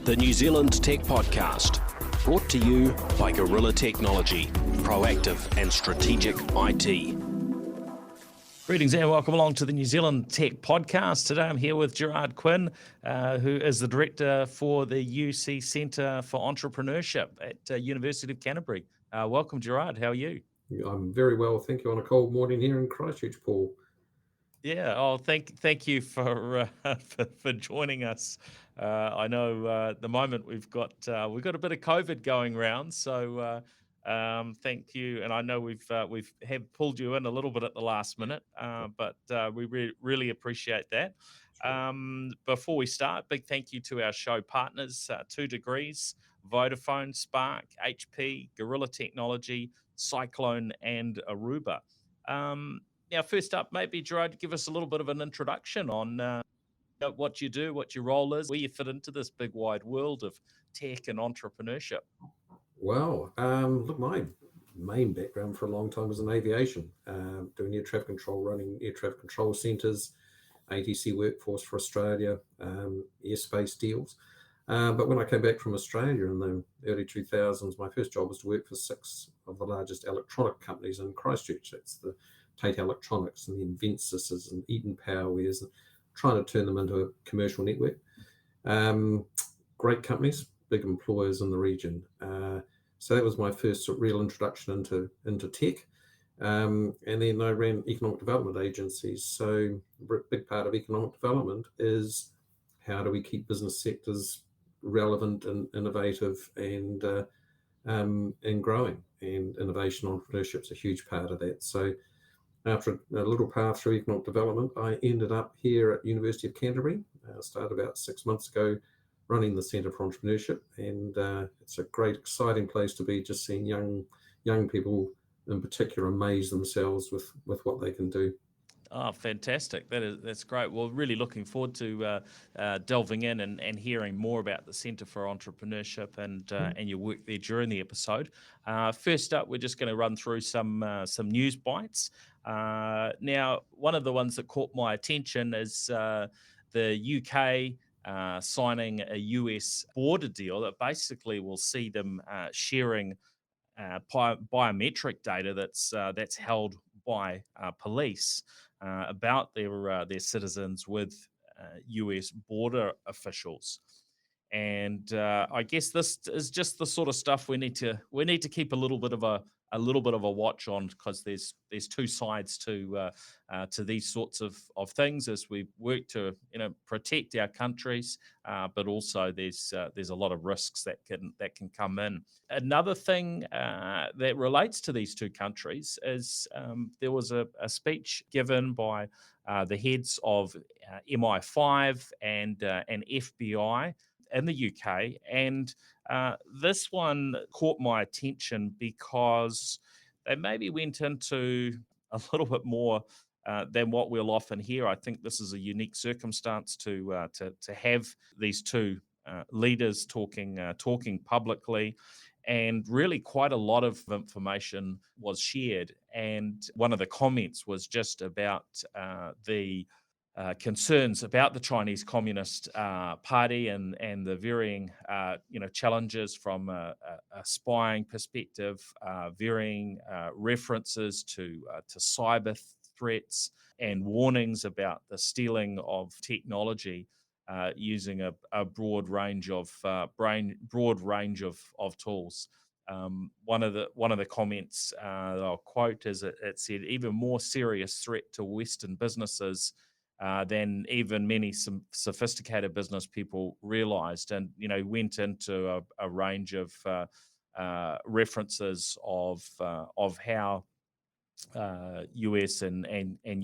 the New Zealand Tech Podcast, brought to you by Gorilla Technology, proactive and strategic IT. Greetings and welcome along to the New Zealand Tech Podcast. Today I'm here with Gerard Quinn, who is the Director for the UC Centre for Entrepreneurship at University of Canterbury. Welcome, Gerard. How are you? I'm very well, thank you, on a cold morning here in Christchurch, Paul. Yeah, thank you for joining us. I know at the moment we've got a bit of COVID going round, so thank you. And I know we've pulled you in a little bit at the last minute, but we really appreciate that. Before we start, big thank you to our show partners: 2 Degrees, Vodafone, Spark, HP, Gorilla Technology, Cyclone, and Aruba. Now, first up, maybe, Gerard, give us a little bit of an introduction on what you do, what your role is, where you fit into this big wide world of tech and entrepreneurship. Well, look, my main background for a long time was in aviation, doing air traffic control, running air traffic control centres, ATC workforce for Australia, airspace deals. But when I came back from Australia in the early 2000s, my first job was to work for 6 of the largest electronic companies in Christchurch. That's the Tate Electronics and the Invensys and Eaton Powerwares, and trying to turn them into a commercial network. Great companies, big employers in the region. So that was my first real introduction into tech. And then I ran economic development agencies. So a big part of economic development is how do we keep business sectors relevant and innovative and growing. And innovation entrepreneurship is a huge part of that. So after a little path through economic development, I ended up here at University of Canterbury. Started about 6 months ago, running the Centre for Entrepreneurship, and it's a great, exciting place to be. Just seeing young people, in particular, amaze themselves with what they can do. Oh, fantastic! That's great. Well, really looking forward to delving in and hearing more about the Centre for Entrepreneurship and your work there during the episode. First up, we're just going to run through some news bites. Now, one of the ones that caught my attention is the UK signing a US border deal that basically will see them sharing biometric data that's held by police about their citizens with US border officials. And I guess this is just the sort of stuff we need to keep a little bit of a watch on, because there's 2 sides to these sorts of things as we work to protect our countries, but also there's a lot of risks that can come in. Another thing that relates to these 2 countries is there was a speech given by the heads of MI5 and FBI in the UK, and this one caught my attention because they maybe went into a little bit more than what we'll often hear. I think this is a unique circumstance to have these 2 leaders talking publicly, and really quite a lot of information was shared. And one of the comments was just about the concerns about the Chinese Communist Party and the varying challenges from a spying perspective, varying references to cyber threats and warnings about the stealing of technology using a broad range of tools. One of the comments that I'll quote is it said, "Even more serious threat to Western businesses than even many sophisticated business people realized," and went into a range of references of how US and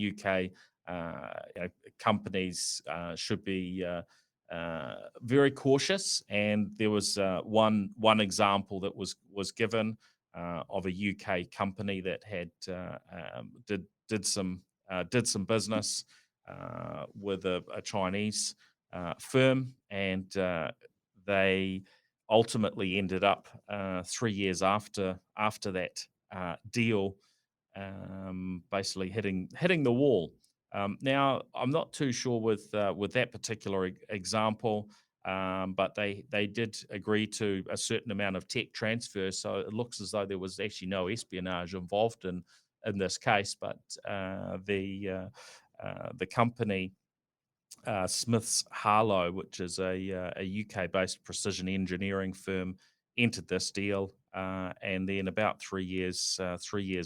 UK companies should be very cautious. And there was one example that was given of a UK company that had did some business with a Chinese firm, and they ultimately ended up 3 years after that deal, basically hitting the wall. Now, I'm not too sure with that particular example. But they did agree to a certain amount of tech transfer. So it looks as though there was actually no espionage involved in this case. But the company Smiths Harlow, which is a UK-based precision engineering firm, entered this deal, and then about 3 years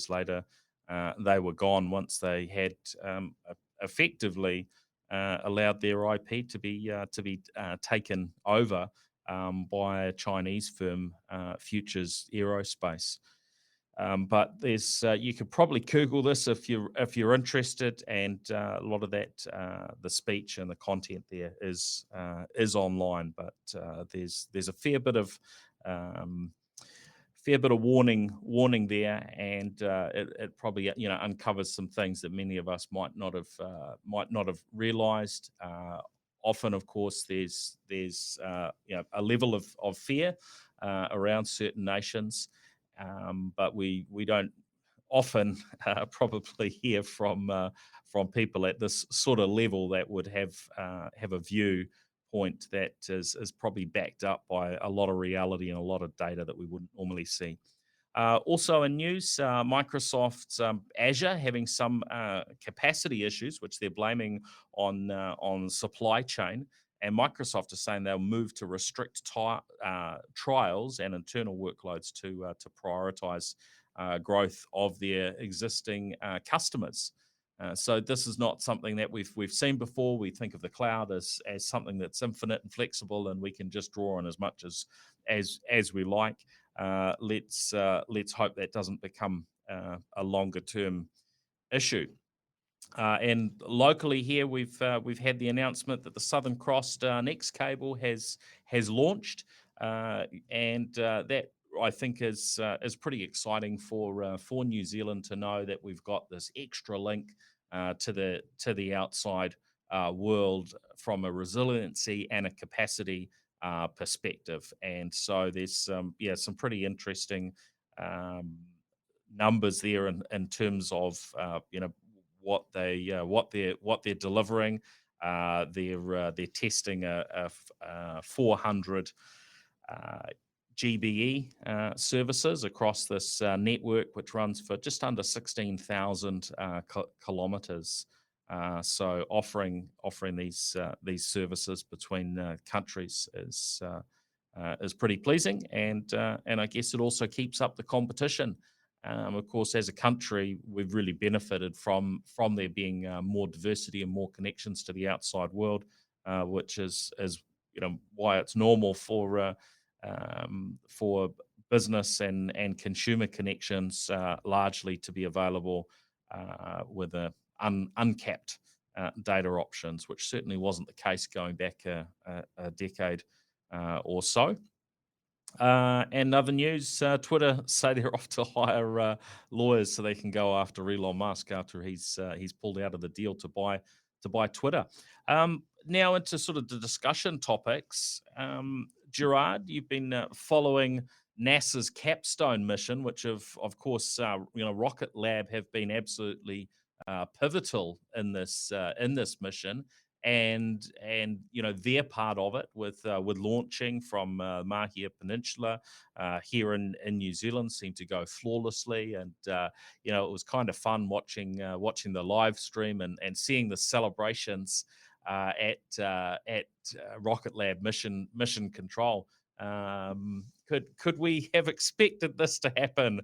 later, they were gone once they had effectively allowed their IP to be taken over by a Chinese firm, Futures Aerospace. But there's you could probably Google this if you're interested, and a lot of that the speech and the content there is online. But there's a fair bit of warning there, and it probably uncovers some things that many of us might not have realised. Often, of course, there's a level of fear around certain nations. But we don't often probably hear from people at this sort of level that would have a viewpoint that is probably backed up by a lot of reality and a lot of data that we wouldn't normally see. Also in news, Microsoft's Azure having some capacity issues, which they're blaming on supply chain. And Microsoft is saying they'll move to restrict trials and internal workloads to prioritize growth of their existing customers. So this is not something that we've seen before. We think of the cloud as something that's infinite and flexible, and we can just draw on as much as we like. Let's hope that doesn't become a longer term issue. And locally here, we've had the announcement that the Southern Cross Next cable has launched, and that I think is pretty exciting for New Zealand to know that we've got this extra link to the outside world from a resiliency and a capacity perspective. And so there's some pretty interesting numbers there in terms of what they're delivering. They're testing a 400 GBE services across this network, which runs for just under 16,000 kilometers. So offering these services between countries is pretty pleasing, and I guess it also keeps up the competition. Of course, as a country, we've really benefited from there being more diversity and more connections to the outside world, which is why it's normal for business and consumer connections largely to be available with uncapped data options, which certainly wasn't the case going back a decade or so. And other news, Twitter say they're off to hire lawyers so they can go after Elon Musk after he's pulled out of the deal to buy Twitter. Now into sort of the discussion topics. Gerard, you've been following NASA's Capstone mission, which of course Rocket Lab have been absolutely pivotal in this mission. And they're part of it with launching from Mahia Peninsula here in New Zealand seemed to go flawlessly, and it was kind of fun watching the live stream and seeing the celebrations at Rocket Lab mission control. Could we have expected this to happen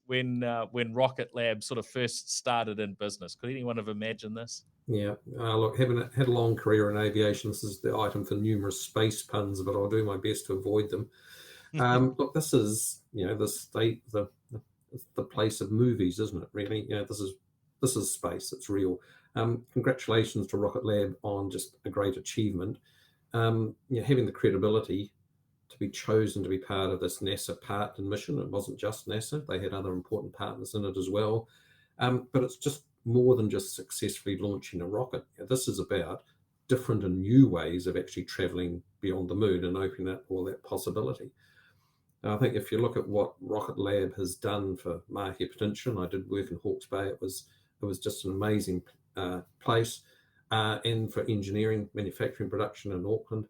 when Rocket Lab sort of first started in business? Could anyone have imagined this? Yeah, look, having had a long career in aviation, this is the item for numerous space puns, but I'll do my best to avoid them. Look, this is the place of movies, isn't it? Really, this is space. It's real. Congratulations to Rocket Lab on just a great achievement. Having the credibility to be chosen to be part of this NASA partner mission. It wasn't just NASA; they had other important partners in it as well. But it's just more than just successfully launching a rocket. This is about different and new ways of actually traveling beyond the moon and opening up all that possibility. Now, I think if you look at what Rocket Lab has done for Mahia Peninsula, I did work in Hawke's Bay. It was just an amazing place, and for engineering, manufacturing, production in Auckland.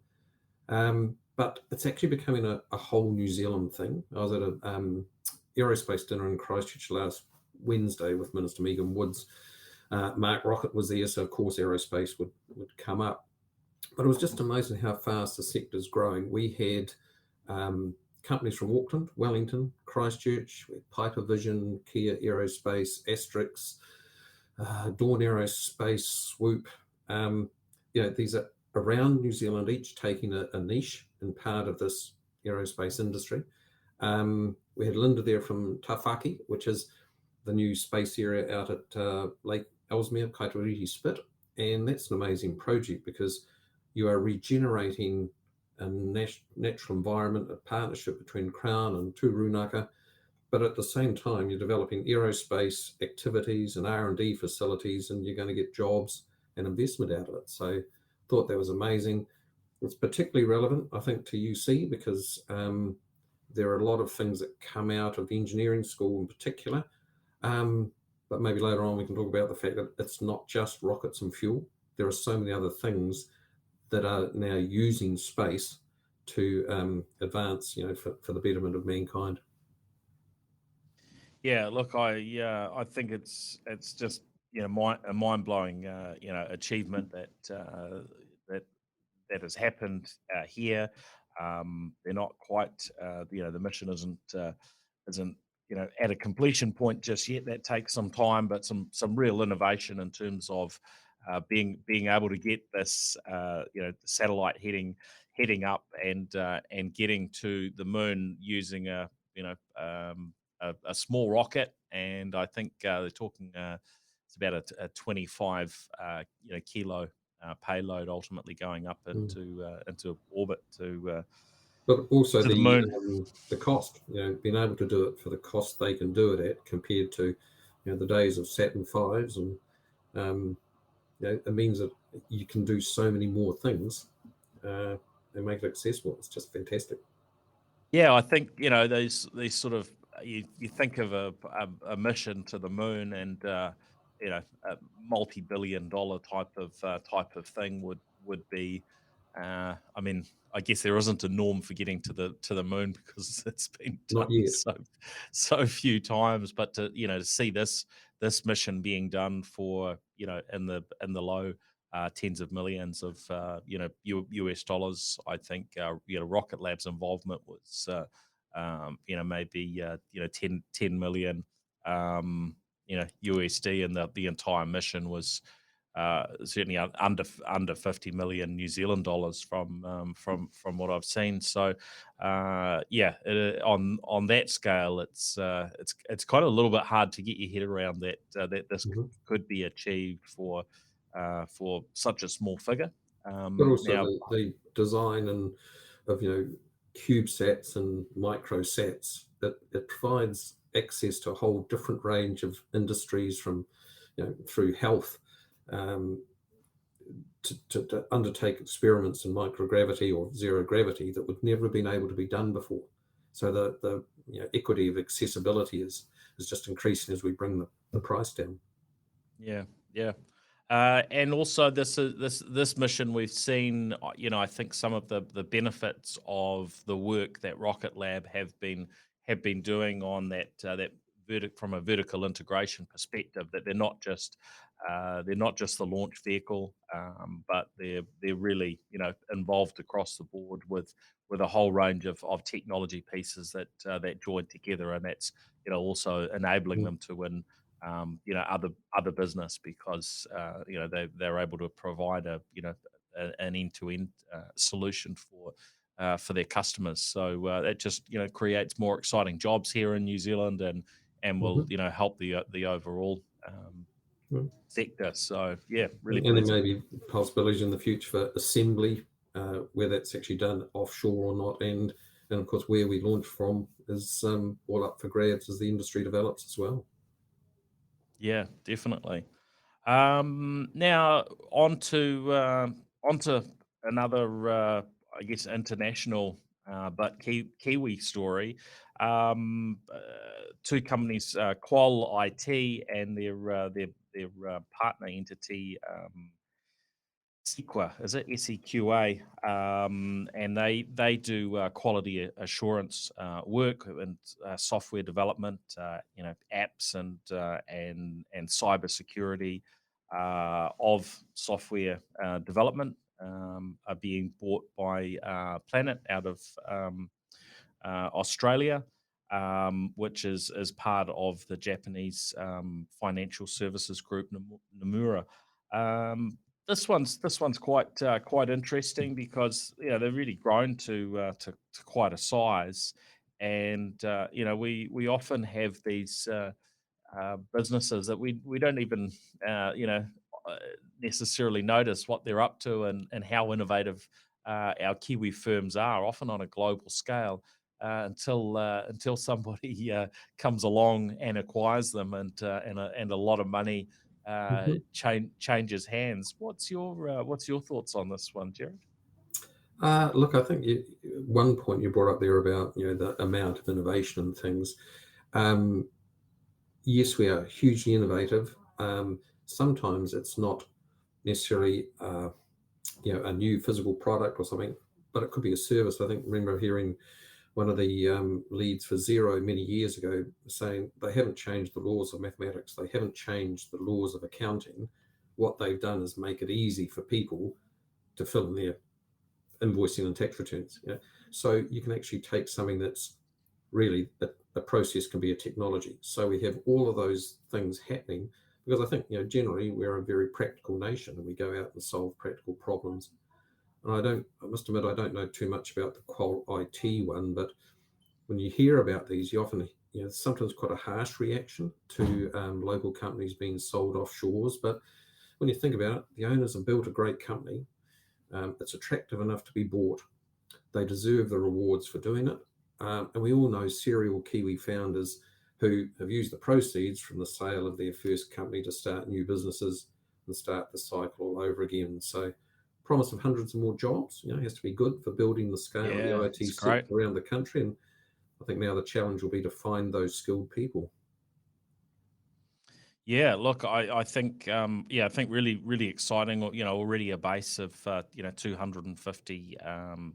But it's actually becoming a whole New Zealand thing. I was at a aerospace dinner in Christchurch last Wednesday with Minister Megan Woods. Mark Rocket was there, so of course aerospace would come up. But it was just amazing how fast the sector's growing. We had companies from Auckland, Wellington, Christchurch, Piper Vision, Kia Aerospace, Asterix, Dawn Aerospace, Swoop. These are around New Zealand, each taking a niche in part of this aerospace industry. We had Linda there from Tawhaki, which is the new space area out at Lake Ellesmere, Kaitoriti Spit. And that's an amazing project because you are regenerating a natural environment, a partnership between Crown and Tūrunaka, but at the same time, you're developing aerospace activities and R&D facilities, and you're going to get jobs and investment out of it. So thought that was amazing. It's particularly relevant, I think, to UC because there are a lot of things that come out of the engineering school in particular. But maybe later on we can talk about the fact that it's not just rockets and fuel. There are so many other things that are now using space to advance, for the betterment of mankind. Yeah, look, I think it's just a mind blowing achievement that has happened here. They're not quite the mission isn't at a completion point just yet. That takes some time, but some real innovation in terms of being able to get this satellite heading up and getting to the moon using a small rocket. And I think they're talking it's about a 25 kilo payload ultimately going up into orbit But also to the moon. the cost, being able to do it for the cost they can do it at compared to, the days of Saturn V's, and it means that you can do so many more things and make it accessible. It's just fantastic. Yeah, I think these sort of you think of a mission to the moon and a multi-billion-dollar type of thing would be. I mean, I guess there isn't a norm for getting to the moon because it's been Not done yet. so few times. But to see this mission being done for in the low tens of millions of US dollars. I think Rocket Lab's involvement was maybe 10 million USD, and the entire mission was certainly under 50 million New Zealand dollars from what I've seen. So on that scale, it's kind of a little bit hard to get your head around that this could be achieved for such a small figure. But also Now, the design of CubeSats and microsats, it provides access to a whole different range of industries from through health to undertake experiments in microgravity or zero gravity that would never have been able to be done before. So the equity of accessibility is just increasing as we bring the price down. Yeah. And also this mission, we've seen, I think some of the benefits of the work that Rocket Lab have been doing on that from a vertical integration perspective, that they're not just the launch vehicle, but they're really involved across the board with a whole range of technology pieces that join together, and that's also enabling them to win other business because they're able to provide an end-to-end solution for their customers. So that just creates more exciting jobs here in New Zealand and will help the overall sector. So yeah, really and pleasing. there may be possibilities in the future for assembly, where that's actually done offshore or not, and of course where we launch from is all up for grabs as the industry develops as well. Yeah, definitely. Now onto another, I guess, international but Kiwi story. Two companies, Qual IT and their partner entity, Sequa, is it SEQA? And they do quality assurance work and software development, apps and cybersecurity of software development are being bought by Planet out of Australia, which is part of the Japanese financial services group Nomura. Um, this one's quite interesting because they've really grown to quite a size, and we often have these businesses that we don't even uh, necessarily notice what they're up to and how innovative our Kiwi firms are, often on a global scale, until somebody comes along and acquires them, and a lot of money Mhm. changes hands. What's your thoughts on this one, Jared? Look, I think one point you brought up there about the amount of innovation and things. Um, yes, we are hugely innovative. Sometimes it's not necessarily a new physical product or something, but it could be a service. I think remember hearing one of the leads for Xero many years ago saying they haven't changed the laws of mathematics, they haven't changed the laws of accounting. What they've done is make it easy for people to fill in their invoicing and tax returns. So you can actually take something that's really a process can be a technology. So we have all of those things happening because I think generally we're a very practical nation and we go out and solve practical problems. And I must admit, I don't know too much about the Qual IT one, but when you hear about these, you often, sometimes quite a harsh reaction to local companies being sold offshores. But when you think about it, the owners have built a great company. It's attractive enough to be bought. They deserve the rewards for doing it. And we all know serial Kiwi founders who have used the proceeds from the sale of their first company to start new businesses and start the cycle all over again. So promise of hundreds of more jobs, has to be good for building the scale of the Yeah, IT it's sector great. around the country. And I think now the challenge will be to find those skilled people. Yeah, look, I think really, really exciting. Already a base of 250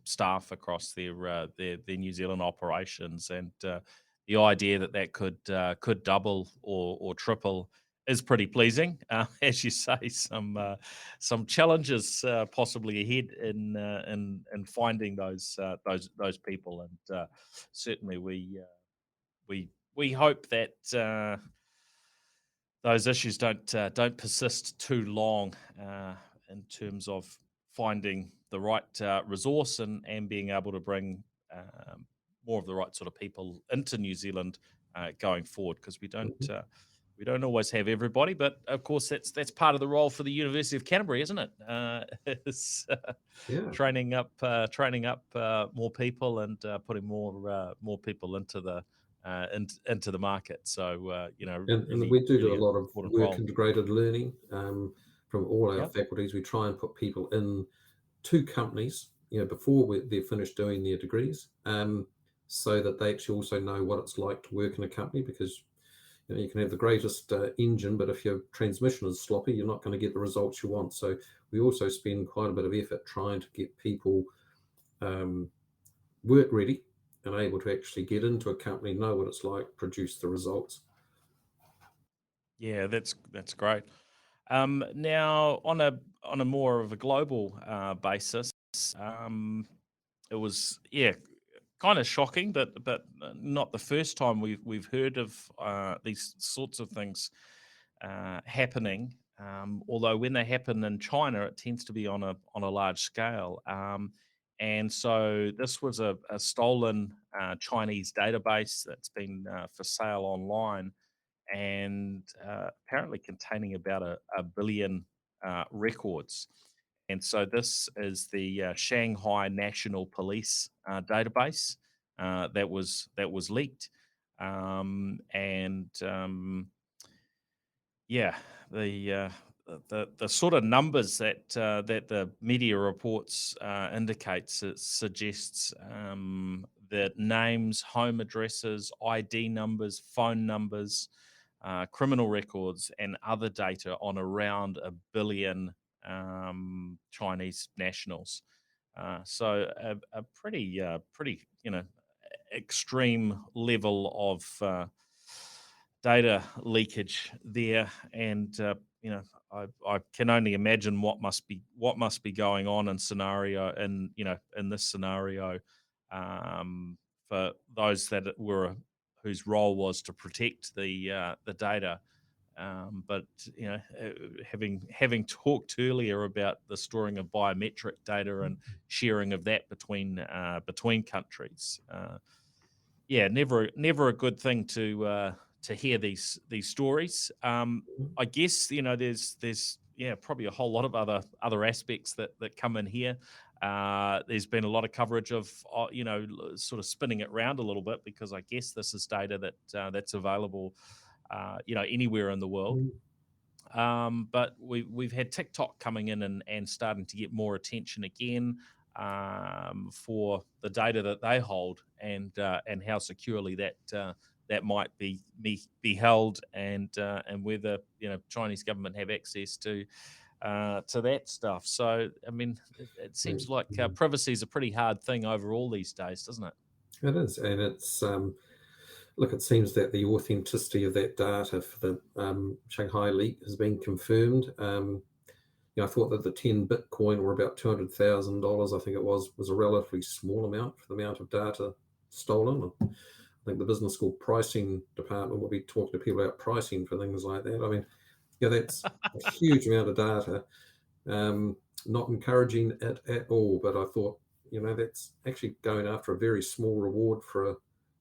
staff across their New Zealand operations, and the idea that could double or triple is pretty pleasing. As you say, some challenges possibly ahead in finding those people, and certainly we hope that. Those issues don't persist too long in terms of finding the right resource and being able to bring more of the right sort of people into New Zealand going forward, because Mhm. we don't always have everybody, but of course that's part of the role for the University of Canterbury, isn't it? It's Yeah. training up more people and putting more people into the market. So And really, we do really a lot of important work role. integrated learning from all our Yeah, faculties. We try and put people in two companies, before they're finished doing their degrees, so that they actually also know what it's like to work in a company. Because you can have the greatest engine, but if your transmission is sloppy, you're not going to get the results you want. So we also spend quite a bit of effort trying to get people um, work ready and able to actually get into a company, know what it's like, produce the results. yeah, that's great. Now, on a more of a global basis, um, it was kind of shocking, but not the first time we've heard of these sorts of things happening. Although when they happen in China, it tends to be on a large scale. And so this was a stolen Chinese database that's been for sale online, and apparently containing about a billion records. And so this is the Shanghai National Police database that was leaked, and yeah, the the sort of numbers that the media reports indicates, it suggests that names, home addresses, ID numbers, phone numbers, criminal records, and other data on around a billion Chinese nationals. So a pretty extreme level of data leakage there, and I can only imagine what must be going on in this scenario, for those that whose role was to protect the data. But having talked earlier about the storing of biometric data and sharing of that between countries, never a good thing to hear these stories. I guess there's probably a whole lot of other aspects that come in here. There's been a lot of coverage of sort of spinning it around a little bit, because I guess this is data that's available anywhere in the world. But we've had TikTok coming in and starting to get more attention again, for the data that they hold, and how securely that might be held, and whether Chinese government have access to that stuff. So I mean, it seems like privacy is a pretty hard thing overall these days, doesn't it? It is, and it's look. It seems that the authenticity of that data for the Shanghai leak has been confirmed. I thought that the 10 Bitcoin, or about $200,000, I think it was a relatively small amount for the amount of data stolen. I think the business school pricing department will be talking to people about pricing for things like that. I mean, that's a huge amount of data. Not encouraging it at all, but I thought, that's actually going after a very small reward for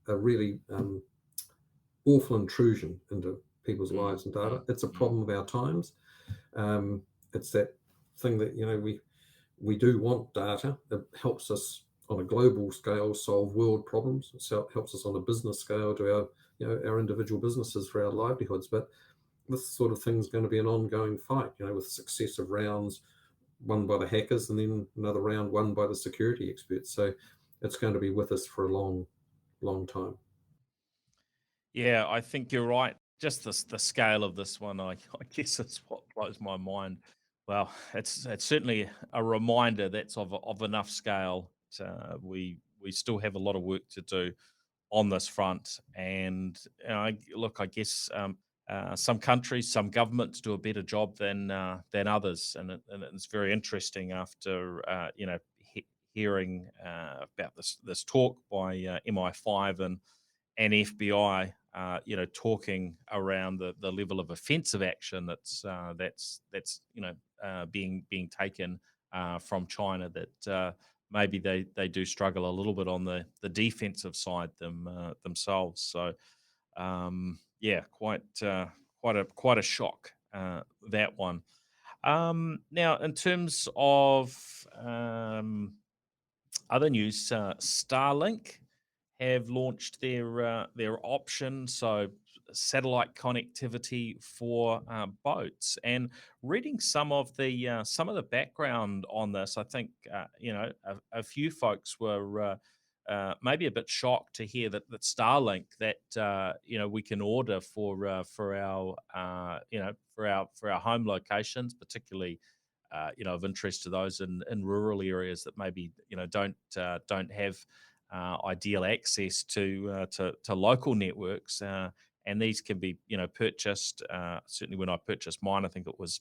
a really awful intrusion into people's lives and data. It's a problem of our times. It's that thing that we do want data. It helps us on a global scale solve world problems. So it helps us on a business scale to our individual businesses for our livelihoods. But this sort of thing is going to be an ongoing fight. With successive rounds won by the hackers, and then another round won by the security experts. So it's going to be with us for a long, long time. Yeah, I think you're right. Just the scale of this one, I guess it's what blows my mind. Well, it's certainly a reminder that's of enough scale. We still have a lot of work to do on this front, and I guess some countries, some governments do a better job than others, and it's very interesting after hearing about this talk by MI5 and FBI, talking around the level of offensive action that's being taken from China, that maybe they do struggle a little bit on the defensive side themselves. So quite a shock, that one. Now, in terms of other news, Starlink have launched their option, so satellite connectivity for boats. And reading some of the background on this, I think a few folks were maybe a bit shocked to hear that Starlink, that we can order for our home locations, particularly of interest to those in rural areas that maybe don't have ideal access to local networks, and these can be purchased. Certainly, when I purchased mine, I think it was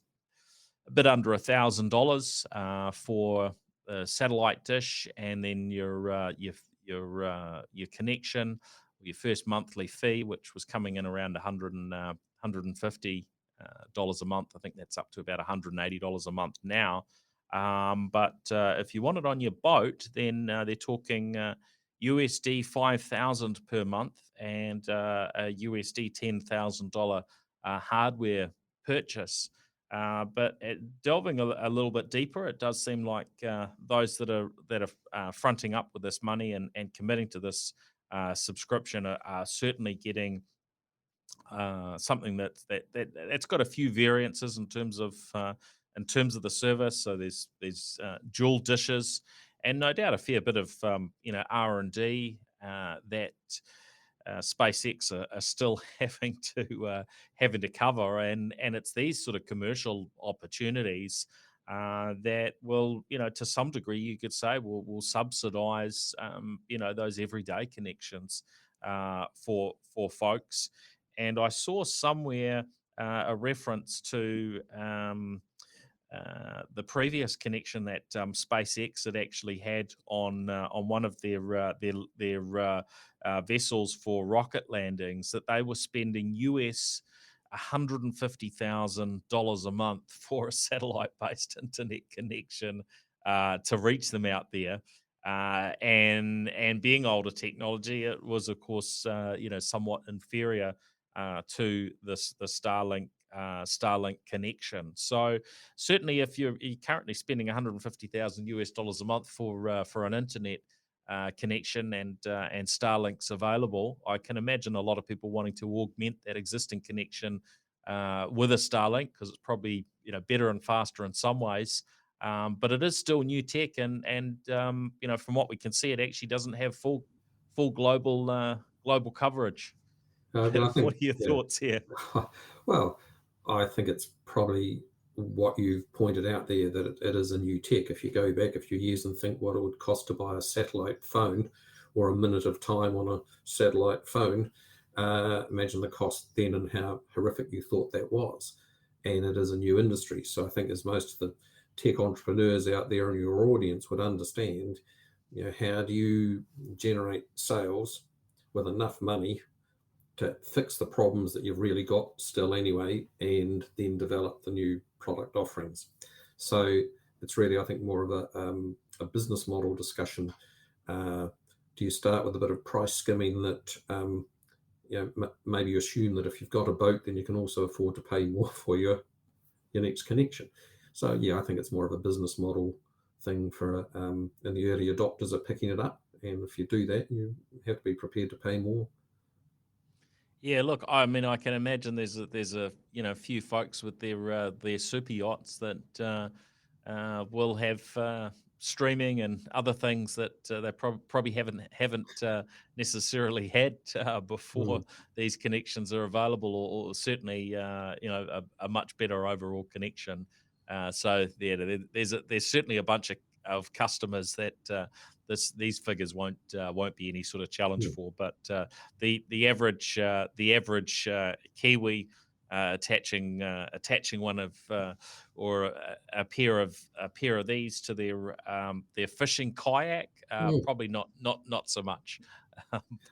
a bit under $1,000 for a satellite dish, and then your connection, your first monthly fee, which was coming in around $150 a month. I think that's up to about $180 a month now. But if you want it on your boat, then they're talking USD 5,000 per month, and a USD $10,000 hardware purchase. But delving a little bit deeper, it does seem like those that are fronting up with this money and committing to this subscription are certainly getting something that's got a few variances in terms of the service. So there's dual dishes, and no doubt a fair bit of R&D that SpaceX are still having to cover, and it's these sort of commercial opportunities that will, to some degree, you could say, will subsidize, those everyday connections for folks. And I saw somewhere a reference to the previous connection that SpaceX had actually had on one of their vessels for rocket landings, that they were spending US $150,000 a month for a satellite-based internet connection to reach them out there. And being older technology, it was of course somewhat inferior to the Starlink connection. So certainly, if you're currently spending 150,000 US dollars a month for an internet connection, and Starlink's available, I can imagine a lot of people wanting to augment that existing connection with a Starlink, because it's probably better and faster in some ways. But it is still new tech, and from what we can see, it actually doesn't have full global coverage. But I What think, are your yeah. thoughts here? Well, I think it's probably what you've pointed out there, that it is a new tech. If you go back a few years and think what it would cost to buy a satellite phone, or a minute of time on a satellite phone, imagine the cost then and how horrific you thought that was. And it is a new industry. So I think, as most of the tech entrepreneurs out there in your audience would understand, how do you generate sales with enough money to fix the problems that you've really got still anyway, and then develop the new product offerings. So it's really, I think, more of a business model discussion. Do you start with a bit of price skimming that, maybe you assume that if you've got a boat, then you can also afford to pay more for your next connection. So yeah, I think it's more of a business model thing for, and the early adopters are picking it up. And if you do that, you have to be prepared to pay more. Yeah, look, I mean, I can imagine there's a few folks with their super yachts that will have streaming and other things that they probably haven't necessarily had before Mm. these connections are available, or certainly a much better overall connection. So yeah, there's certainly a bunch of customers that these figures won't be any sort of challenge Yeah. for, but the average Kiwi attaching one of or a pair of these to their fishing kayak, Mm. probably not so much.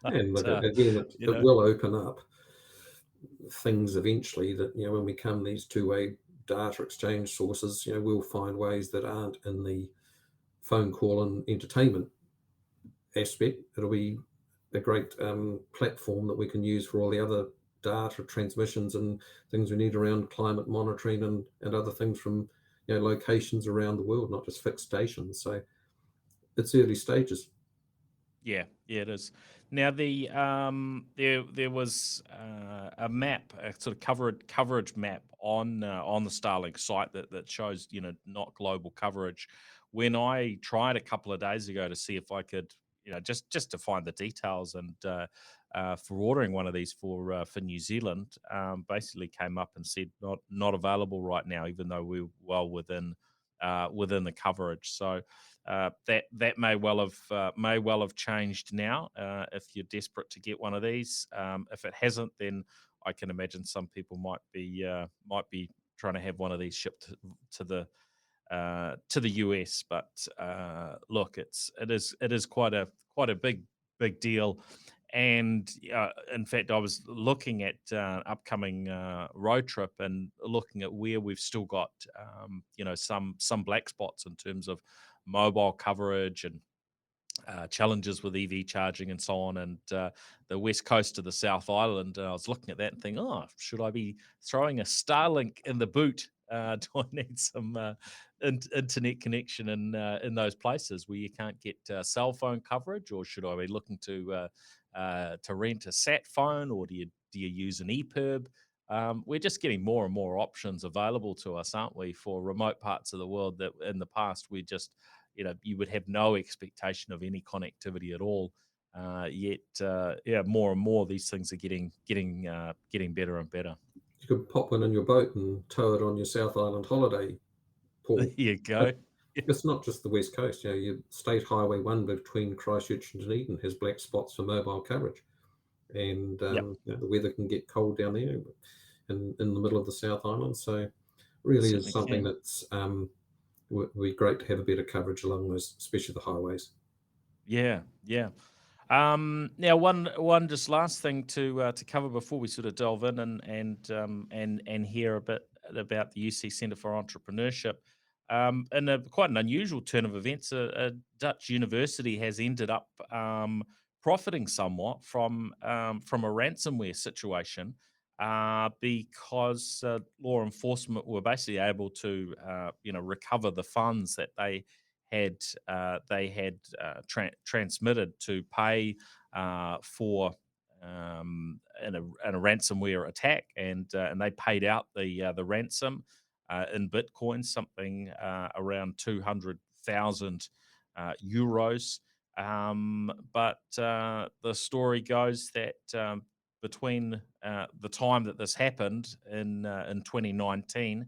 And look, But again, you it know, will open up things eventually, that, when we come these two-way data exchange sources, we'll find ways that aren't in the phone call and entertainment aspect. It'll be a great platform that we can use for all the other data transmissions and things we need around climate monitoring, and other things from locations around the world, not just fixed stations. So it's early stages. yeah, it is. Now there was a map, a sort of coverage map on the Starlink site that shows not global coverage. When I tried a couple of days ago to see if I could just to find the details, and for ordering one of these for New Zealand, basically came up and said not available right now, even though we're well within the coverage. So that may well have changed now. If you're desperate to get one of these, if it hasn't, then I can imagine some people might be trying to have one of these shipped to the US. But look, it is quite a big deal. And in fact, I was looking at upcoming road trip, and looking at where we've still got some black spots in terms of mobile coverage, and challenges with EV charging and so on, and the west coast of the South Island. I was looking at that and thinking, oh, should I be throwing a Starlink in the boot? Do I need some internet connection in those places where you can't get cell phone coverage, or should I be looking to rent a sat phone, or do you use an EPIRB? We're just getting more and more options available to us, aren't we, for remote parts of the world that in the past we just you would have no expectation of any connectivity at all. Yet, more and more these things are getting better and better. You could pop one in your boat and tow it on your South Island holiday Paul. There you go. But it's not just the West Coast. Your State Highway 1 between Christchurch and Dunedin has black spots for mobile coverage. And Yep. the weather can get cold down there in the middle of the South Island. So really is something that's would be great to have a better coverage along those, especially the highways. Yeah. Now, one just last thing to cover before we sort of delve in and hear a bit about the UC Centre for Entrepreneurship. In quite an unusual turn of events, a Dutch university has ended up profiting somewhat from a ransomware situation because law enforcement were basically able to recover the funds that they had transmitted to pay for in a ransomware attack, and they paid out the ransom in Bitcoin, something around 200,000 euros. But the story goes that between the time that this happened in 2019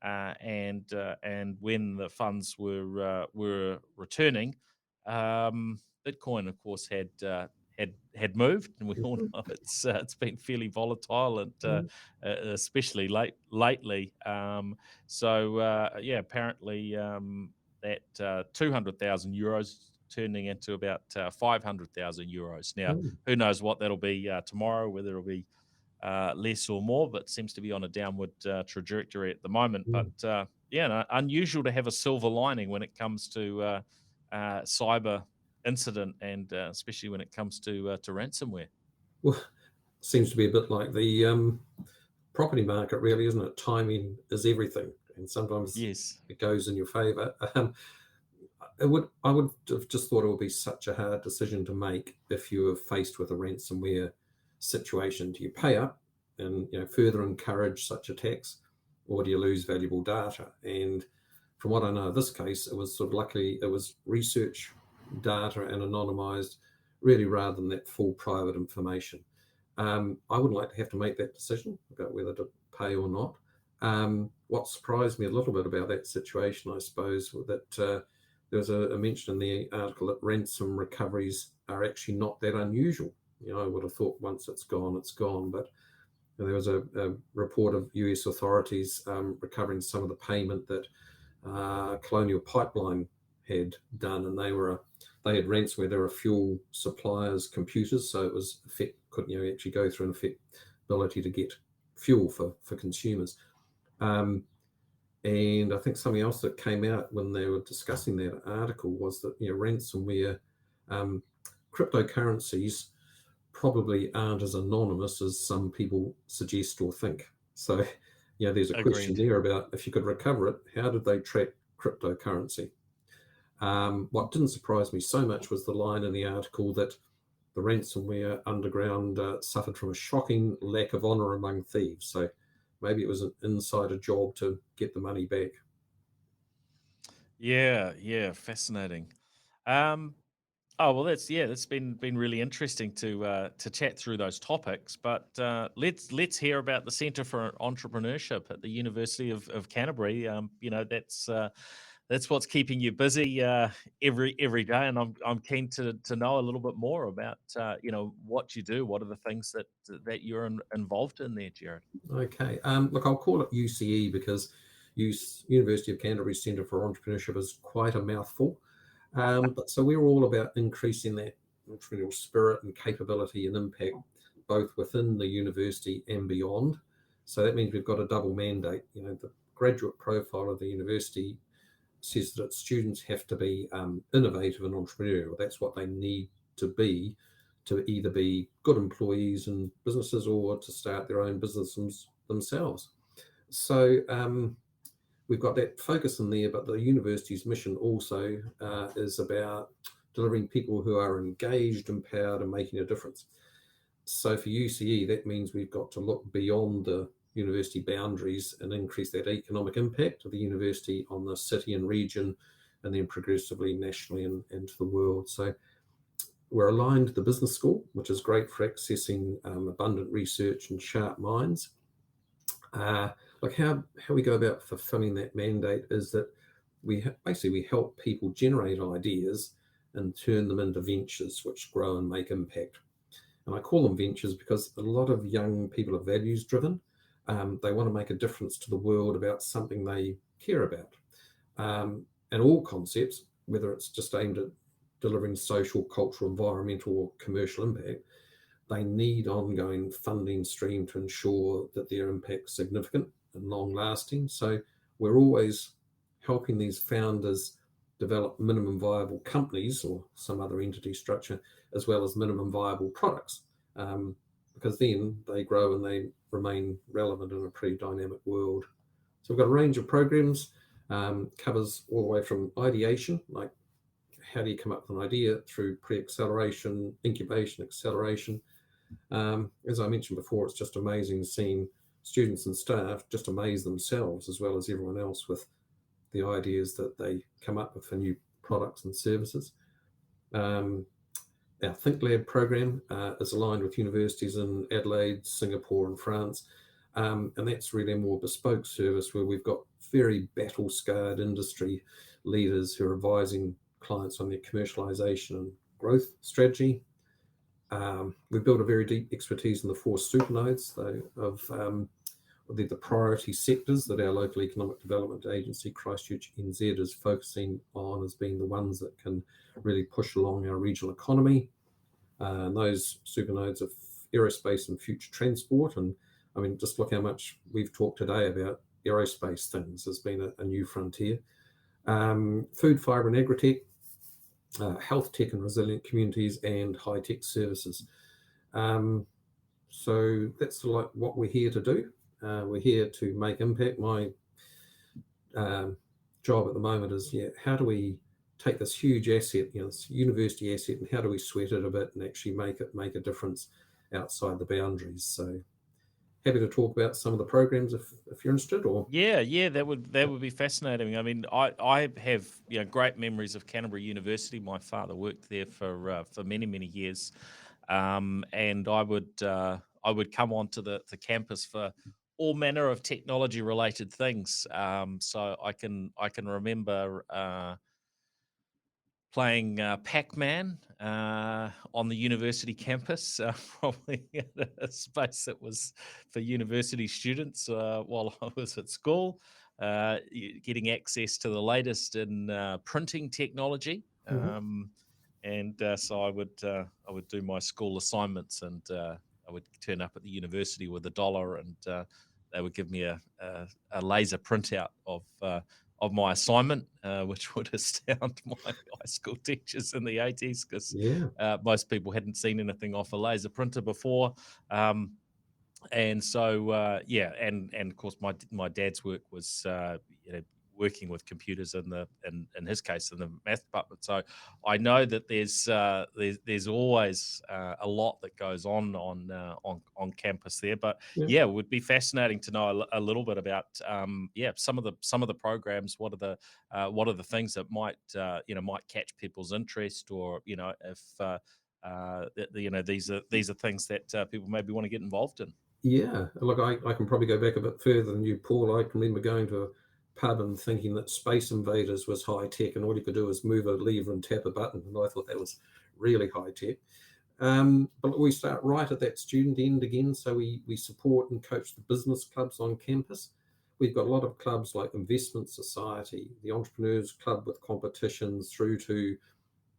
and when the funds were returning, Bitcoin, of course, had moved, and we all know it's been fairly volatile, and especially lately. Apparently that 200,000 euros turning into about 500,000 euros. Now, who knows what that'll be tomorrow? Whether it'll be less or more, but seems to be on a downward trajectory at the moment. But unusual to have a silver lining when it comes to cyber incident, and especially when it comes to ransomware. Well, seems to be a bit like the property market, really, isn't it? Timing is everything, and sometimes it goes in your favour. I would have just thought it would be such a hard decision to make if you were faced with a ransomware situation. Do you pay up and further encourage such attacks, or do you lose valuable data? And from what I know of this case, it was sort of luckily it was research data and anonymized, really, rather than that full private information. I wouldn't like to have to make that decision about whether to pay or not. What surprised me a little bit about that situation, I suppose, that there was a mention in the article that ransom recoveries are actually not that unusual. I would have thought once it's gone, it's gone. But there was a report of US authorities recovering some of the payment that Colonial Pipeline had done, and they had ransomware. They were fuel suppliers' computers, so it was couldn't actually go through an ability to get fuel for consumers. And I think something else that came out when they were discussing that article was that ransomware cryptocurrencies probably aren't as anonymous as some people suggest or think. So there's a question there about if you could recover it, how did they track cryptocurrency? What didn't surprise me so much was the line in the article that the ransomware underground suffered from a shocking lack of honor among thieves. So maybe it was an insider job to get the money back. Yeah, fascinating. That's been really interesting to chat through those topics. But let's hear about the Centre for Entrepreneurship at the University of Canterbury. That's what's keeping you busy every day, and I'm keen to know a little bit more about what you do. What are the things that you're involved in there, Gerard? Okay, look, I'll call it UCE because University of Canterbury Centre for Entrepreneurship is quite a mouthful. But so we're all about increasing that entrepreneurial spirit and capability and impact both within the university and beyond. So that means we've got a double mandate. The graduate profile of the university says that its students have to be innovative and entrepreneurial. That's what they need to be to either be good employees in businesses or to start their own businesses themselves. So we've got that focus in there, but the university's mission also is about delivering people who are engaged, empowered, and making a difference. So for UCE, that means we've got to look beyond the university boundaries and increase that economic impact of the university on the city and region, and then progressively nationally and to the world. So we're aligned to the business school, which is great for accessing abundant research and sharp minds. Like how we go about fulfilling that mandate is that we help people generate ideas and turn them into ventures which grow and make impact. And I call them ventures because a lot of young people are values driven. They want to make a difference to the world about something they care about. And all concepts, whether it's just aimed at delivering social, cultural, environmental, or commercial impact, they need ongoing funding stream to ensure that their impact's significant and long lasting. So we're always helping these founders develop minimum viable companies or some other entity structure, as well as minimum viable products, because then they grow and they remain relevant in a pretty dynamic world. So we've got a range of programs, covers all the way from ideation, like how do you come up with an idea, through pre-acceleration, incubation, acceleration. As I mentioned before, it's just amazing seeing students and staff just amaze themselves as well as everyone else with the ideas that they come up with for new products and services. Our Think Lab program is aligned with universities in Adelaide, Singapore and France. And that's really a more bespoke service where we've got very battle-scarred industry leaders who are advising clients on their commercialisation and growth strategy. We've built a very deep expertise in the 4 supernodes of the priority sectors that our local economic development agency, Christchurch NZ, is focusing on as being the ones that can really push along our regional economy. And those supernodes are aerospace and future transport. And I mean, just look how much we've talked today about aerospace things has been a new frontier. Food, fibre and agri-tech, health tech and resilient communities, and high-tech services. So that's like what we're here to do. We're here to make impact. My job at the moment is, how do we take this huge asset, this university asset, and how do we sweat it a bit and actually make a difference outside the boundaries? So happy to talk about some of the programs if you're interested. Or that would be fascinating. I mean, I have great memories of Canterbury University. My father worked there for many years, and I would come onto the campus for all manner of technology related things. So I can remember playing Pac-Man on the university campus, probably in a space that was for university students while I was at school, getting access to the latest in printing technology. So I would do my school assignments, and I would turn up at the university with $1, and they would give me a laser printout of my assignment, which would astound my high school teachers in the 80s, because most people hadn't seen anything off a laser printer before. And so, and of course, my dad's work was, working with computers in his case in the math department. So I know that there's always a lot that goes on campus there. But it would be fascinating to know a little bit about some of the programs. What are the things that might catch people's interest, or if these are things that people maybe want to get involved in. Yeah, look, I can probably go back a bit further than you, Paul. I can remember going to a pub and thinking that Space Invaders was high tech, and all you could do was move a lever and tap a button, and I thought that was really high tech. But we start right at that student end again, so we support and coach the business clubs on campus. We've got a lot of clubs like Investment Society, the Entrepreneurs Club with competitions, through to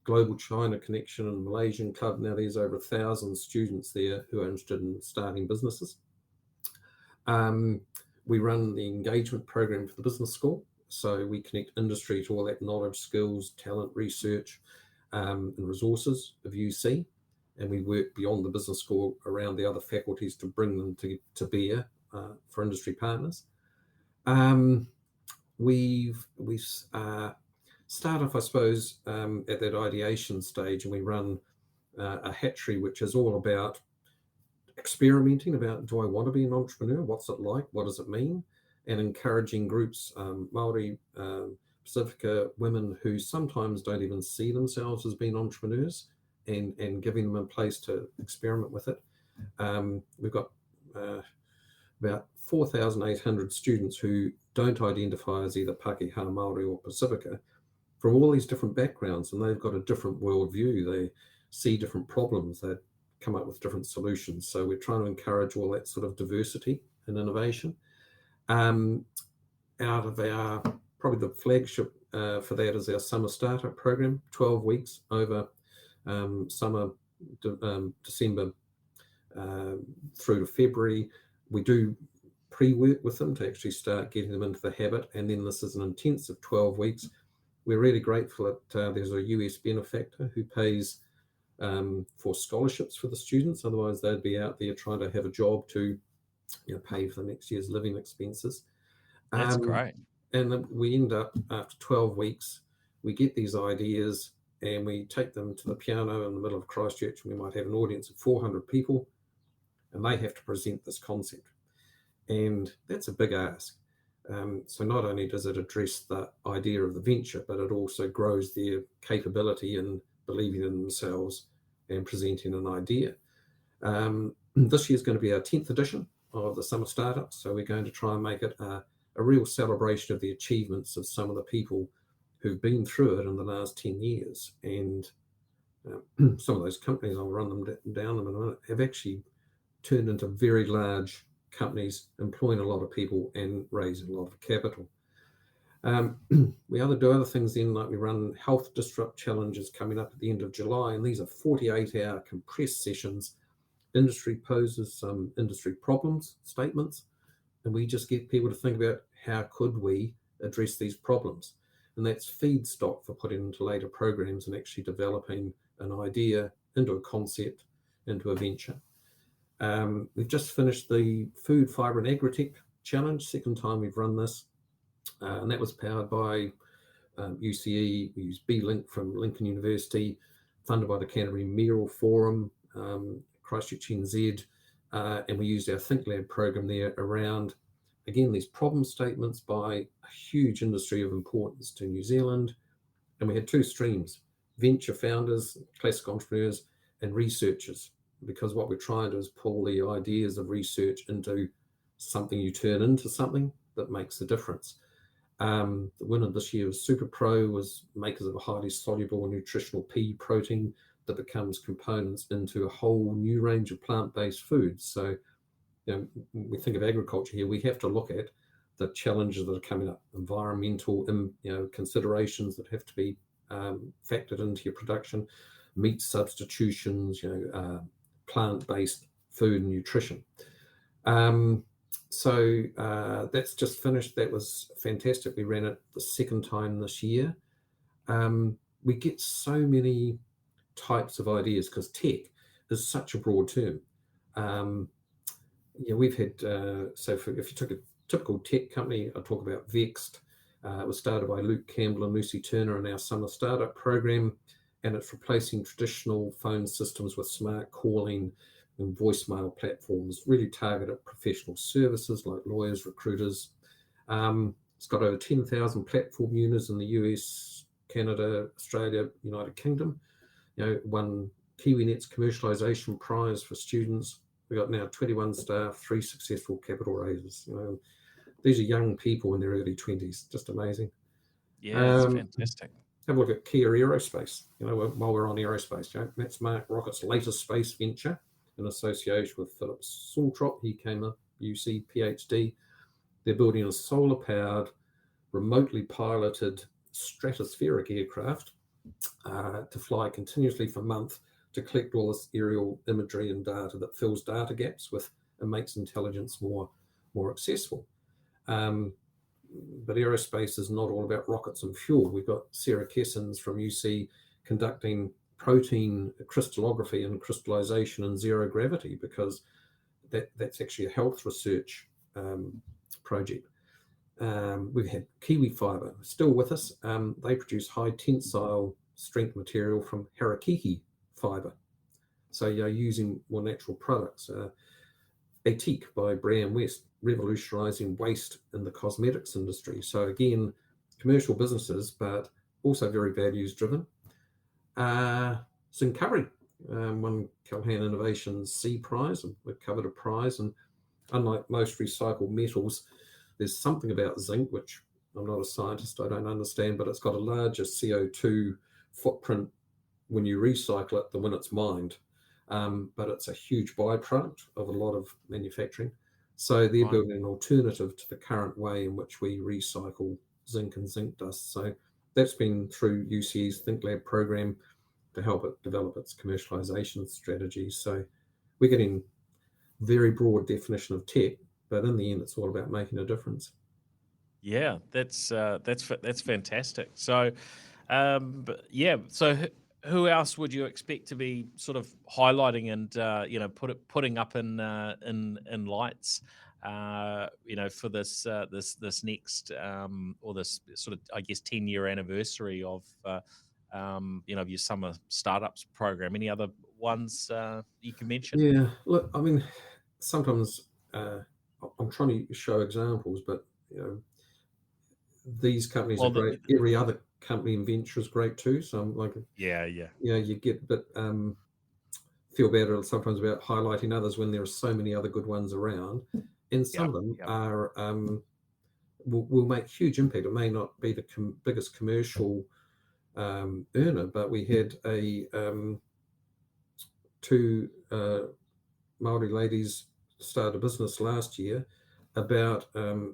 Global China Connection and Malaysian Club. Now there's over 1,000 students there who are interested in starting businesses. We run the engagement program for the business school. So we connect industry to all that knowledge, skills, talent, research, and resources of UC. And we work beyond the business school around the other faculties to bring them to bear for industry partners. We start off, I suppose, at that ideation stage, and we run a hatchery, which is all about experimenting about, do I want to be an entrepreneur? What's it like? What does it mean? And encouraging groups, Māori, Pacifica women who sometimes don't even see themselves as being entrepreneurs, and giving them a place to experiment with it. We've got about 4,800 students who don't identify as either Pakeha, Māori or Pacifica, from all these different backgrounds, and they've got a different worldview. They see different problems. They come up with different solutions. So we're trying to encourage all that sort of diversity and innovation. Out of our, probably the flagship for that is our summer startup program, 12 weeks over summer, December through to February. We do pre-work with them to actually start getting them into the habit, and then this is an intensive 12 weeks. We're really grateful that there's a US benefactor who pays for scholarships for the students. Otherwise, they'd be out there trying to have a job to pay for the next year's living expenses. That's great. And we end up, after 12 weeks, we get these ideas and we take them to the piano in the middle of Christchurch. We might have an audience of 400 people, and they have to present this concept. And that's a big ask. So not only does it address the idea of the venture, but it also grows their capability in believing in themselves and presenting an idea. This year is going to be our 10th edition of the Summer Startup. So we're going to try and make it a real celebration of the achievements of some of the people who've been through it in the last 10 years. And some of those companies, I'll run them down in a minute, have actually turned into very large companies, employing a lot of people and raising a lot of capital. We do other things then, like we run health disrupt challenges coming up at the end of July, and these are 48-hour compressed sessions. Industry poses some industry problems, statements, and we just get people to think about how could we address these problems. And that's feedstock for putting into later programs and actually developing an idea into a concept, into a venture. We've just finished the Food, Fibre and Agritech Challenge, second time we've run this, and that was powered by UCE. We used B-Link from Lincoln University, funded by the Canterbury Mayoral Forum, Christchurch NZ, and we used our Think Lab program there around, again, these problem statements by a huge industry of importance to New Zealand. And we had two streams: venture founders, classic entrepreneurs, and researchers, because what we're trying to do is pull the ideas of research into something you turn into something that makes a difference. The winner this year was Super Pro, was makers of a highly soluble and nutritional pea protein that becomes components into a whole new range of plant-based foods. So, when we think of agriculture here, we have to look at the challenges that are coming up, environmental, considerations that have to be factored into your production, meat substitutions, plant-based food and nutrition. So that's just finished. That was fantastic. We ran it the second time this year. We get so many types of ideas because tech is such a broad term. We've had, if you took a typical tech company, I talk about Vexed. It was started by Luke Campbell and Lucy Turner in our summer startup program, and it's replacing traditional phone systems with smart calling and voicemail platforms, really targeted at professional services like lawyers, recruiters. It's got over 10,000 platform users in the US, Canada, Australia, United Kingdom. Won KiwiNet's commercialization prize for students. We've got now 21 staff, 3 successful capital raises. These are young people in their early 20s, just amazing. Yeah, it's fantastic. Have a look at Kia Aerospace. While we're on aerospace, that's Mark Rocket's latest space venture in association with Philip Saltrop. He came up, UC PhD. They're building a solar-powered, remotely piloted stratospheric aircraft to fly continuously for months to collect all this aerial imagery and data that fills data gaps and makes intelligence more accessible. But aerospace is not all about rockets and fuel. We've got Sarah Kessins from UC conducting protein crystallography and crystallization in zero gravity, because that's actually a health research project. We've had Kiwi Fibre still with us. They produce high tensile strength material from harakeke fibre. So you're using more natural products. Etique by Brown West, revolutionising waste in the cosmetics industry. So again, commercial businesses, but also very values driven. Zincurry won Calhan Innovations C Prize, and we've covered a prize. And unlike most recycled metals, there's something about zinc, which I'm not a scientist, I don't understand, but it's got a larger CO2 footprint when you recycle it than when it's mined. But it's a huge byproduct of a lot of manufacturing. So they're Right. building an alternative to the current way in which we recycle zinc and zinc dust. So that's been through UCE's ThinkLab program to help it develop its commercialization strategy. So we're getting very broad definition of tech, but in the end, it's all about making a difference. Yeah, that's fantastic. So, but yeah. So, who else would you expect to be sort of highlighting and putting up in lights, for this next or this sort of, I guess, 10-year anniversary of your summer startups program? Any other ones you can mention? Yeah, look, I mean, sometimes I'm trying to show examples, but these companies are Well, great. Every other company and venture is great too. So I'm like, yeah, yeah. you get a bit feel better sometimes about highlighting others when there are so many other good ones around, and some Yep, of them yep. are will make huge impact. It may not be the biggest commercial earner, but we had two Maori ladies start a business last year about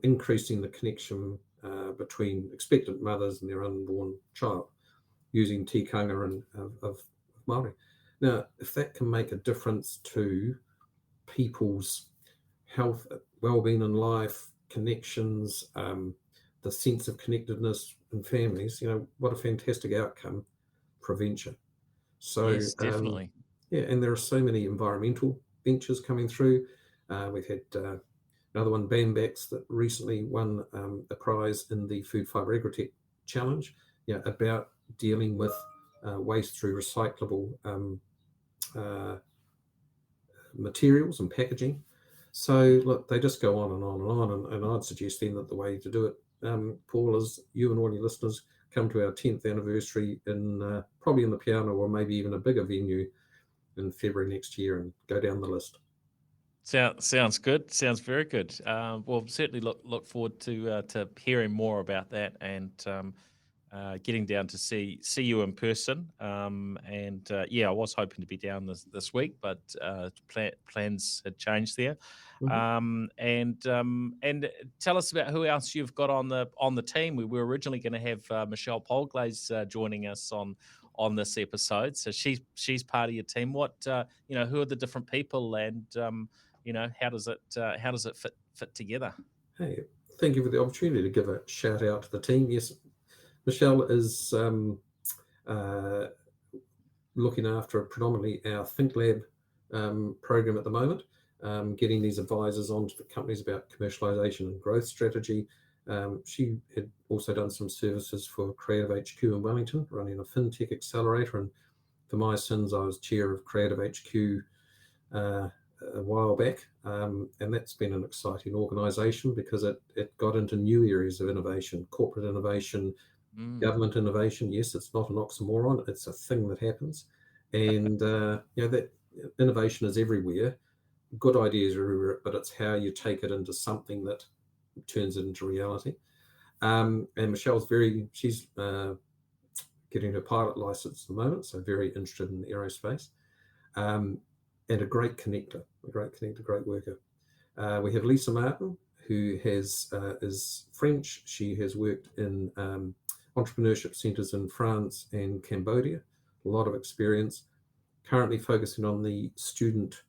increasing the connection between expectant mothers and their unborn child using tikanga and of Maori. Now, if that can make a difference to people's health, well-being in life, connections, the sense of connectedness in families, what a fantastic outcome for a venture. So, Yes, definitely. yeah, and there are so many environmental ventures coming through. We've had another one, Bambax, that recently won a prize in the Food Fibre Agritech Challenge, about dealing with waste through recyclable materials and packaging. So look, they just go on and on and on, and I'd suggest then that the way to do it, Paul, is you and all your listeners come to our 10th anniversary in probably in the piano or maybe even a bigger venue in February next year and go down the list. Sounds good. Sounds very good. Well, certainly look forward to hearing more about that and getting down to see you in person. And I was hoping to be down this week, but plans had changed there. Mhm. And tell us about who else you've got on the team. We were originally going to have Michelle Polglaze joining us on this episode, so she's part of your team. What who are the different people, and how does it fit together? Hey, thank you for the opportunity to give a shout out to the team. Yes, Michelle is uh, looking after predominantly our ThinkLab program at the moment, getting these advisors onto the companies about commercialization and growth strategy. She had also done some services for Creative HQ in Wellington, running a fintech accelerator. And for my sins, I was chair of Creative HQ a while back, and that's been an exciting organisation because it got into new areas of innovation, corporate innovation, Mm. government innovation. Yes, it's not an oxymoron; it's a thing that happens, and that innovation is everywhere. Good ideas are everywhere, but it's how you take it into something that turns it into reality. And Michelle's she's getting her pilot license at the moment, so very interested in aerospace. And a great connector, great worker. We have Lisa Martin, who is French. She has worked in entrepreneurship centres in France and Cambodia, a lot of experience. Currently focusing on the student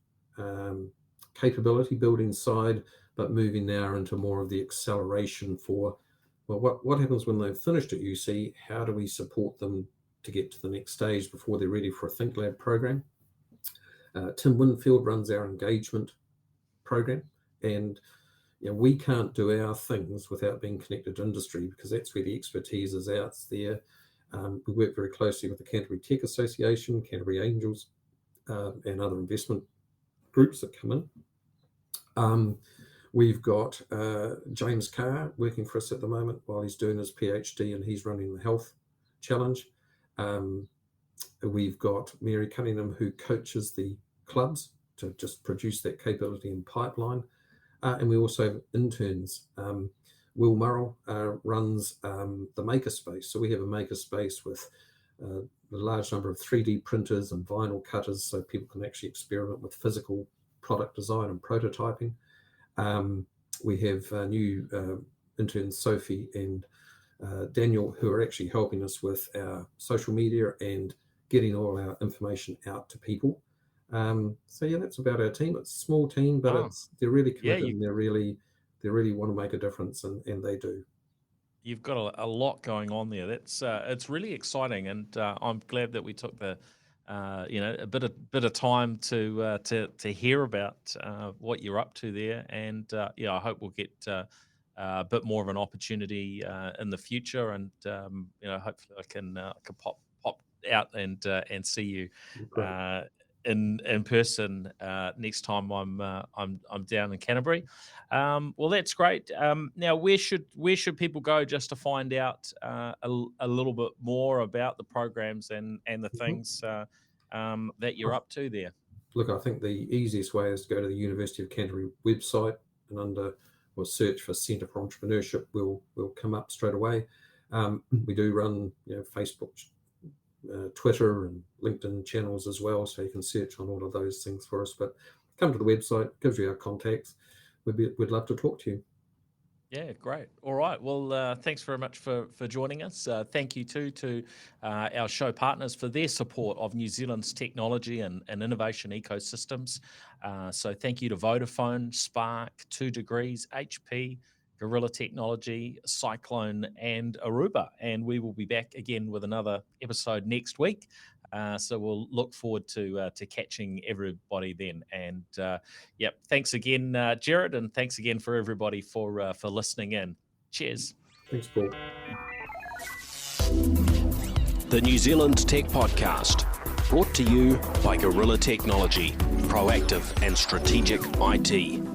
capability building side, but moving now into more of the acceleration for, well, what happens when they've finished at UC? How do we support them to get to the next stage before they're ready for a ThinkLab program? Tim Winfield runs our engagement program, and we can't do our things without being connected to industry because that's where the expertise is out there. We work very closely with the Canterbury Tech Association, Canterbury Angels, and other investment groups that come in. We've got James Carr working for us at the moment while he's doing his PhD, and he's running the health challenge. We've got Mary Cunningham, who coaches the clubs to just produce that capability and pipeline. And we also have interns. Will Murrell runs the makerspace. So we have a makerspace with a large number of 3D printers and vinyl cutters, so people can actually experiment with physical product design and prototyping. We have new interns, Sophie and Daniel, who are actually helping us with our social media and getting all our information out to people. So yeah, that's about our team. It's a small team, but they're really committed, and they really want to make a difference, and they do. You've got a lot going on there. That's it's really exciting, and I'm glad that we took the a bit of time to hear about what you're up to there, and I hope we'll get a bit more of an opportunity in the future, and hopefully I can pop out and see you in person next time I'm down in Canterbury. Well, that's great. Now, where should people go just to find out a little bit more about the programs and the things that you're up to there? Look, I think the easiest way is to go to the University of Canterbury website, and search for Centre for Entrepreneurship. Will come up straight away. We do run Facebook, Twitter and LinkedIn channels as well, so you can search on all of those things for us. But come to the website, gives you our contacts. We'd love to talk to you. Yeah, great. All right. Well, thanks very much for joining us. Thank you to our show partners for their support of New Zealand's technology and innovation ecosystems. So thank you to Vodafone, Spark, 2 Degrees, HP, Gorilla Technology, Cyclone, and Aruba. And we will be back again with another episode next week. So we'll look forward to catching everybody then. And thanks again, Gerard, and thanks again for everybody for listening in. Cheers. Thanks, Paul. The New Zealand Tech Podcast, brought to you by Gorilla Technology, proactive and strategic IT.